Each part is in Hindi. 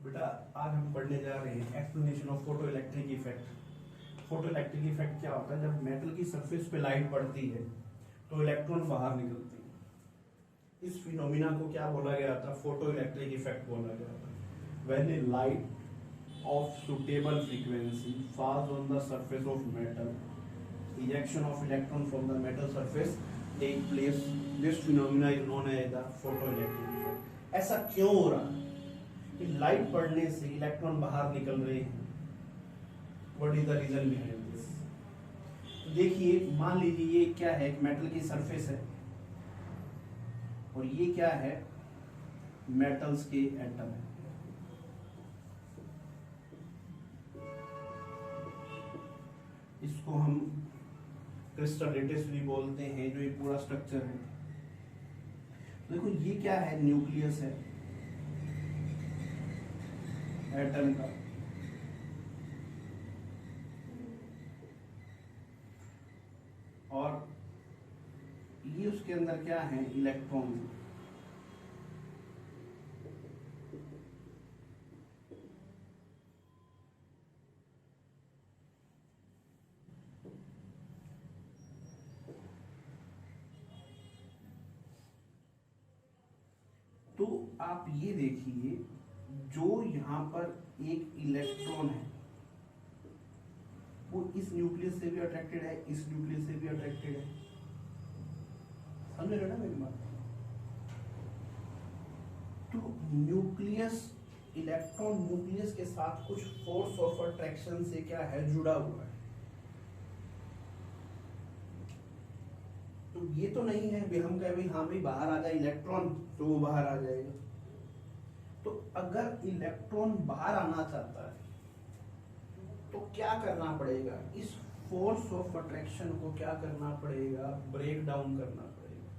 बेटा आज हम पढ़ने जा रहे हैं explanation of photo electric effect. Photo electric effect क्या होता है? जब मेटल की सरफेस पे लाइट पड़ती है तो इलेक्ट्रॉन बाहर निकलते हैं। इस फिनोमिना को क्या बोला गया था? फोटो इलेक्ट्रिक इफेक्ट बोला गया था। When A light of suitable frequency falls on the surface of metal, ejection of electron from the metal surface take place. This phenomena is known as the photoelectric effect. ऐसा क्यों हो रहा है कि लाइट पड़ने से इलेक्ट्रॉन बाहर निकल रहे हैं? What is the reason behind this? देखिए, मान लीजिए ये क्या है? एक मेटल की सरफेस है और ये क्या है? मेटल्स के एटम है। इसको हम क्रिस्टल लेटिस भी बोलते हैं, जो ये पूरा स्ट्रक्चर है। देखो ये क्या है? न्यूक्लियस है एटम का। और ये उसके अंदर क्या है? इलेक्ट्रॉन। तो आप ये देखिए, जो यहां पर एक इलेक्ट्रॉन है वो इस न्यूक्लियस से भी अट्रैक्टेड है, इस न्यूक्लियस से भी अट्रैक्टेड है। समझ रहे ना मेरी बात? तो न्यूक्लियस, इलेक्ट्रॉन न्यूक्लियस के साथ कुछ फोर्स ऑफ अट्रैक्शन से क्या है? जुड़ा हुआ है। तो ये तो नहीं है भी हम कहें भाई हाँ भाई बाहर आ जाए इलेक्ट्रॉन तो वो बाहर आ जाएगा। तो अगर इलेक्ट्रॉन बाहर आना चाहता है तो क्या करना पड़ेगा? इस फोर्स ऑफ अट्रैक्शन को क्या करना पड़ेगा? ब्रेक डाउन करना पड़ेगा।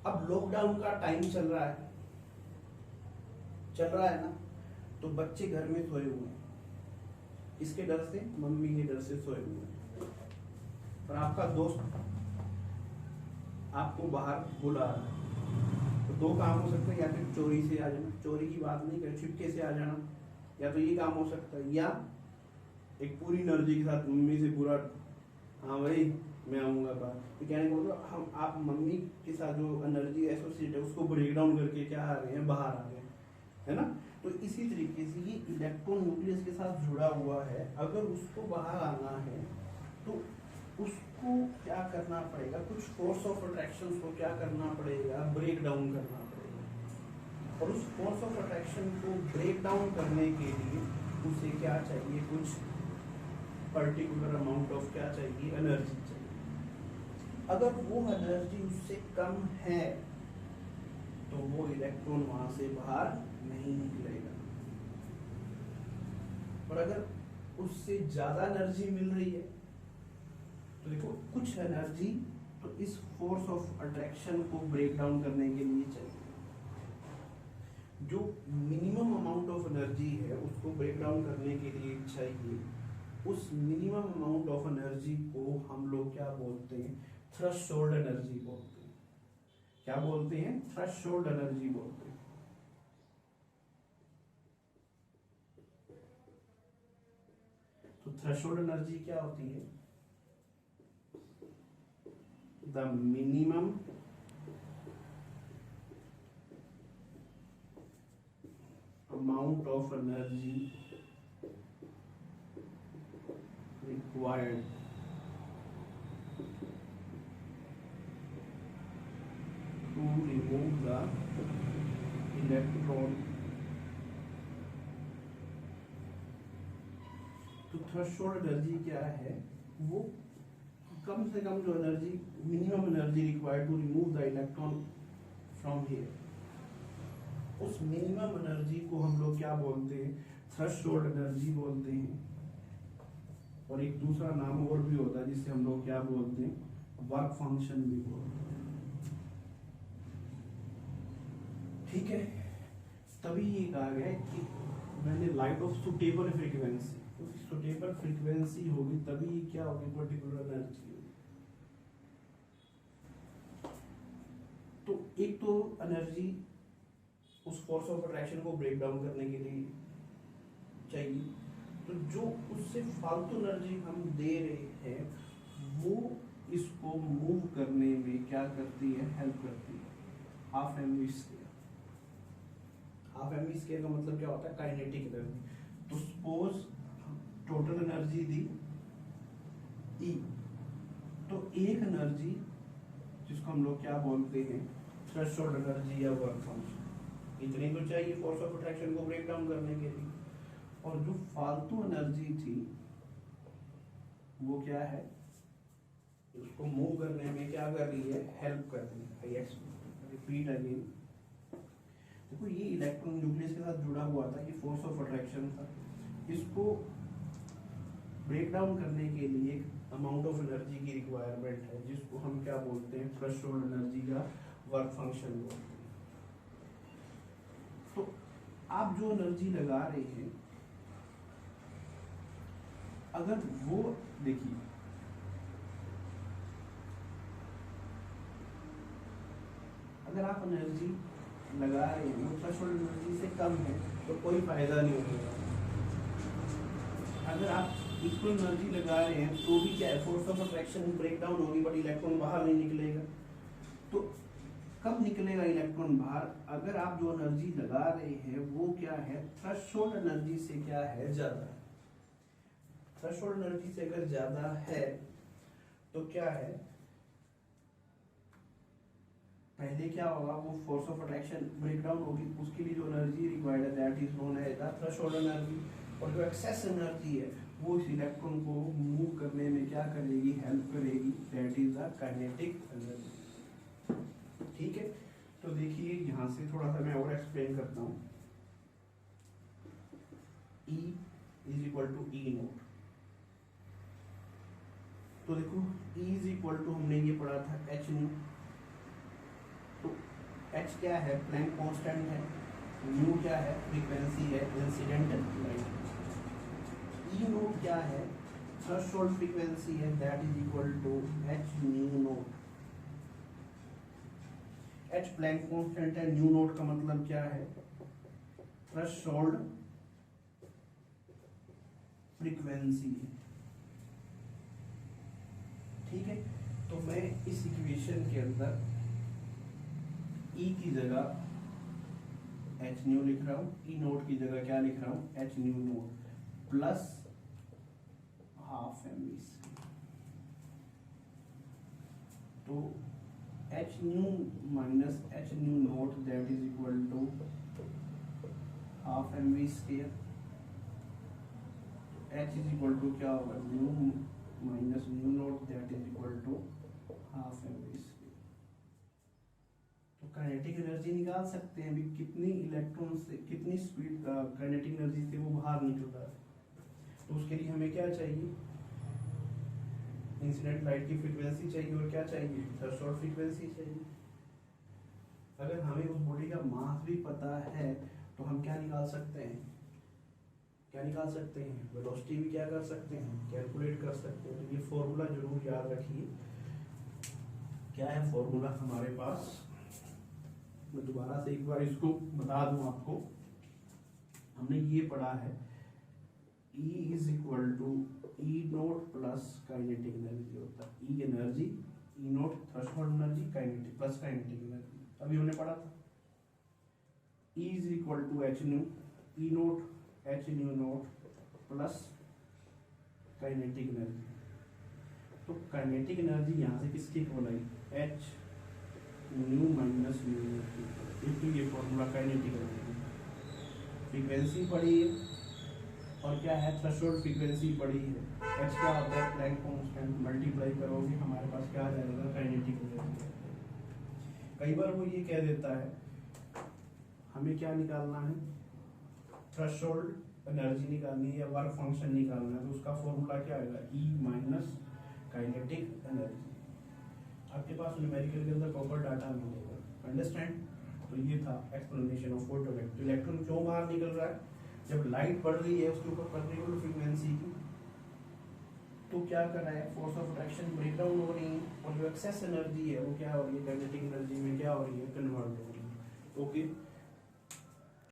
अब लॉकडाउन का टाइम चल रहा है ना, तो बच्चे घर में सोए हुए हैं, इसके डर से, मम्मी के डर से सोए हुए हैं। और आपका दोस्त आपको बाहर बुला रहा है, तो दो काम हो सकते हैं। या फिर चोरी से आ जाना, चोरी की बात नहीं कर, छिपके से आ जाना, या तो ये काम हो सकता है, या एक पूरी एनर्जी के साथ मम्मी से पूरा हाँ भाई मैं आऊंगा बाहर। तो कहने को मतलब हम आप मम्मी के साथ जो एनर्जी एसोसिएट है उसको ब्रेक डाउन करके क्या आ रहे हैं? बाहर आ गए, है ना? तो इसी तरीके से ये इलेक्ट्रॉन न्यूक्लियस के साथ जुड़ा हुआ है। अगर उसको बाहर आना है तो उसको क्या करना पड़ेगा? कुछ फोर्स ऑफ अट्रैक्शन को क्या करना पड़ेगा? ब्रेक डाउन करना पड़ेगा। और उस फोर्स ऑफ अट्रैक्शन को ब्रेक डाउन करने के लिए उसे क्या चाहिए? कुछ पर्टिकुलर अमाउंट ऑफ क्या चाहिए? एनर्जी चाहिए। अगर वो एनर्जी उससे कम है तो वो इलेक्ट्रॉन वहां से बाहर नहीं निकलेगा। और अगर उससे ज्यादा एनर्जी मिल रही है तो देखो कुछ एनर्जी तो इस फोर्स ऑफ अट्रैक्शन को ब्रेक डाउन करने के लिए चाहिए। जो मिनिमम अमाउंट ऑफ एनर्जी है उसको ब्रेक डाउन करने के लिए चाहिए। उस मिनिमम अमाउंट ऑफ एनर्जी को हम लोग क्या बोलते हैं? थ्रेशोल्ड एनर्जी बोलते हैं। क्या बोलते हैं? थ्रेशोल्ड एनर्जी बोलते हैं। तो थ्रेशोल्ड एनर्जी क्या होती है? the minimum amount of energy required to remove the electron। तो थ्रेशोल्ड एनर्जी क्या है? वो कम से कम जो energy, minimum energy required to remove the electron from here, उस मिनिमम एनर्जी को हम लोग क्या बोलते हैं? थ्रेशोल्ड एनर्जी बोलते हैं। और एक दूसरा नाम और भी होता है जिसे हम लोग क्या बोलते हैं? वर्क फंक्शन भी बोलते हैं। ठीक है, तभी ये कहा गया है कि मैंने light of suitable frequency, suitable frequency होगी तभी क्या होगी? पर्टिकुलर एनर्जी होगी। तो एक तो एनर्जी उस फोर्स ऑफ अट्रैक्शन को ब्रेक डाउन करने के लिए चाहिए। तो जो उससे फालतू एनर्जी हम दे रहे हैं वो इसको मूव करने में क्या करती है, हेल्प करती है। Half m v square, half m v square का मतलब क्या होता है, काइनेटिक एनर्जी। तो सपोज टोटल एनर्जी दी E, तो एक एनर्जी जिसको हम लोग क्या बोलते हैं, थ्रेशोल्ड एनर्जी या वर्क फंक्शन, इतनी तो चाहिए फोर्स ऑफ अट्रैक्शन को ब्रेक डाउन करने के लिए। और जो फालतू एनर्जी थी वो क्या है, उसको मूव करने में क्या कर रही है, हेल्प कर रही है। रिपीट अगेन, देखो ये इलेक्ट्रॉन न्यूक्लियस के साथ जुड़ा हुआ था, ये फोर्स ऑफ अट्रैक्शन था। इसको ब्रेक डाउन करने के लिए एक अमाउंट ऑफ एनर्जी की रिक्वायरमेंट है, जिसको हम क्या बोलते हैं, थ्रेशोल्ड एनर्जी का वर्क फंक्शन बोलते हैं। तो आप जो एनर्जी लगा रहे हैं, अगर वो देखिए, अगर आप एनर्जी लगा रहे हैं वो थ्रेशोल्ड एनर्जी से कम है तो कोई फायदा नहीं होगा। अगर आप इक्वल एनर्जी लगा रहे हैं तो भी क्या है, force of attraction break down होगी बट इलेक्ट्रॉन बाहर नहीं निकलेगा। तो कब निकलेगा इलेक्ट्रॉन बाहर, अगर आप जो एनर्जी लगा रहे हैं वो क्या है, थ्रेशोल्ड एनर्जी से क्या है, ज्यादा है। थ्रेशोल्ड एनर्जी से अगर ज्यादा है तो क्या है, पहले क्या होगा, वो force of attraction break down होगी, उसके लिए जो एनर्जी रिक्वायर्ड है that is known as the threshold energy. और जो एक्सेस एनर्जी है वो इस इलेक्ट्रॉन को मूव करने में क्या करेगी, हेल्प करेगी, that is the kinetic energy. ठीक है, तो देखिए यहाँ से थोड़ा सा मैं और एक्सप्लेन करता हूँ। E is equal to E naught. तो देखो E इज इक्वल टू, हमने ये पढ़ा था एच न्यू। तो H क्या है, प्लैंक कांस्टेंट है, न्यू क्या है, फ्रीक्वेंसी है, इंसिडेंट लाइट। E नोट क्या है, थ्रेशोल्ड फ्रीक्वेंसी है, that is equal to H nu naught. H Planck constant है, न्यू नोट का मतलब क्या है, थ्रेशोल्ड फ्रीक्वेंसी है। ठीक है, तो मैं इस इक्वेशन के अंदर E की जगह H न्यू लिख रहा हूँ, E नोट की जगह क्या लिख रहा हूँ, H nu note plus half m v. तो H nu minus H nu naught that is equal to half m v square. H is equal to क्या होगा, nu minus nu naught that is equal to half m v square. तो काइनेटिक एनर्जी निकाल सकते हैं अभी, कितनी इलेक्ट्रॉन से कितनी स्पीड काइनेटिक एनर्जी से वो बाहर निकल रहा है। तो उसके लिए हमें क्या चाहिए, इंसिडेंट लाइट की फ्रीक्वेंसी चाहिए, और क्या चाहिए, थ्रेशोल्ड फ्रीक्वेंसी चाहिए। अगर हमें उस बॉडी का मास भी पता है तो हम क्या निकाल सकते हैं, क्या निकाल सकते हैं, वेलोसिटी भी क्या कर सकते हैं, कैलकुलेट कर सकते हैं। तो ये फॉर्मूला जरूर याद रखिए। क्या है फॉर्मूला हमारे पास, मैं दोबारा से एक बार इसको बता दूं आपको। हमने ये पढ़ा है, E is equal to E not plus kinetic energy होता है। E energy, E not threshold energy, kinetic plus kinetic energy, अभी हमने पढ़ा था। E is equal to h nu, E not h nu note plus kinetic energy. तो काइनेटिक एनर्जी यहाँ से किसकी इक्वल आई, h nu minus nu not. तो ये फॉर्मूला काइनेटिक एनर्जी, फ्रीक्वेंसी पढ़ी है और क्या है, थ्रेशोल्ड फ्रीक्वेंसी पढ़ी है। एच क्या होता है, प्लैंक कांस्टेंट, मल्टीप्लाई करोगे हमारे पास क्या आ जाएगा, काइनेटिक एनर्जी। कई बार वो ये कह देता है हमें क्या निकालना है, थ्रेशोल्ड एनर्जी निकालनी है या वर्क फंक्शन निकालना है, तो उसका फॉर्मूला क्या आएगा, E माइनस काइनेटिक एनर्जी। आपके पास न्यूमेरिकल के अंदर प्रॉपर डाटा मिलेगा, अंडरस्टैंड। तो ये था explanation of photo electron. Electron क्यों बाहर निकल रहा है, जब लाइट बढ़ रही है उसके ऊपर पर्टिकुलर फ्रीक्वेंसी की, तो क्या कर रहा है, force of attraction break down हो रही है, और जो एक्सेस एनर्जी है वो क्या हो रही है, काइनेटिक एनर्जी में क्या हो रही है, कन्वर्ट हो रही है। ओके।